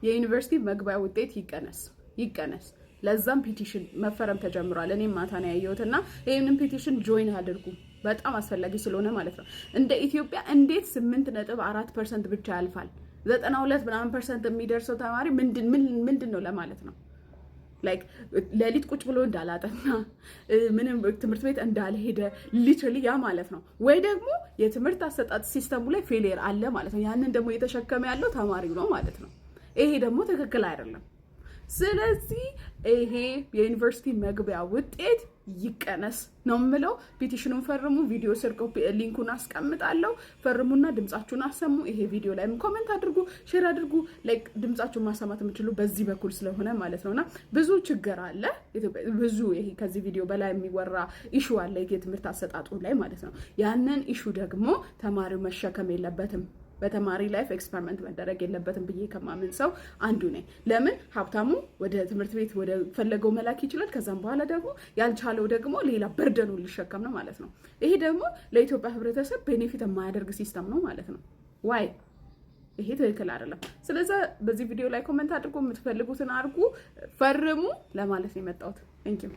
የዩኒቨርሲቲ መግቢያ ውጤት ይቀነስ ለዛም ፒቲሽን መፈረም ተጀምሯል እኔም ማታ ነው ያየሁትና ይሄንን ፒቲሽን ጆይን አድርጉ በጣም አስፈላጊ ስለሆነ ማለት ነው እንደ ኢትዮጵያ እንዴት 8.4% ብቻ ያልፋል 92% የሚደርሰው ተማሪ ምንድን ነው ለማለት ነው ላይክ ለሊት ቁጭ ብሎ እንዳላጠና ምንም ትምህርት ቤት እንዳልሄደ ሊትራሊ ያ ማለት ነው ወይ ደግሞ የትምህርት አሰጣጥ ሲስተሙ ላይ ፌሊየር አለ ማለት ነው ያንን ደግሞ የተሸከመ ያለው ተማሪው ነው ማለት ነው ይሄ ደግሞ ትክክል አይደለም ስለዚህ ይሄ የዩኒቨርሲቲ መግቢያ ውጤት ይቀነስ ነው የምለው ፒቲሽኑን ፈርሙ ቪዲዮ ስር ኮፒ ሊንኩን አስቀምጣለሁ ፈርሙና ድምጻችሁን አሰሙ ይሄ ቪዲዮ ላይም ኮሜንት አድርጉ ሼር አድርጉ ላይክ ድምጻችሁን ማሰማት የምትችሉ በዚህ በኩል ስለሆነ ማለት ነውና ብዙ ችግር አለ ብዙ ይሄ ከዚህ ቪዲዮ በላይ የሚወራ ኢሹ አለ የትምህርት አሰጣጡ ላይ ማለት ነው ያንን ኢሹ ደግሞ ተማሪው መሸከም የለበትም በተማሪ ላይፍ ኤክስፐሪመንት መደረግ የለበትም ብዬ ከማምን ሰው አንዱ ነኝ ለምን ሀብታሙ ወደ ትምህርት ቤት ወደ ፈለገው መላክ ይችላል ከዛም በኋላ ደግሞ ያልቻለው ደግሞ ሌላ በርደኑ ሊሸከም ነው ማለት ነው ይሄ ደግሞ ለኢትዮጵያ ህብረተሰብ ቤኔፊት የማያደርግ ሲስተም ነው ማለት ነው ዋይ ይሄ ትክክል አይደለም ስለዚህ በዚህ ቪዲዮ ላይ ኮሜንት አድርጉ የምትፈልጉትን አድርጉ ፈርሙ ለማለት ነው የመጣሁት ቴንክ ዩ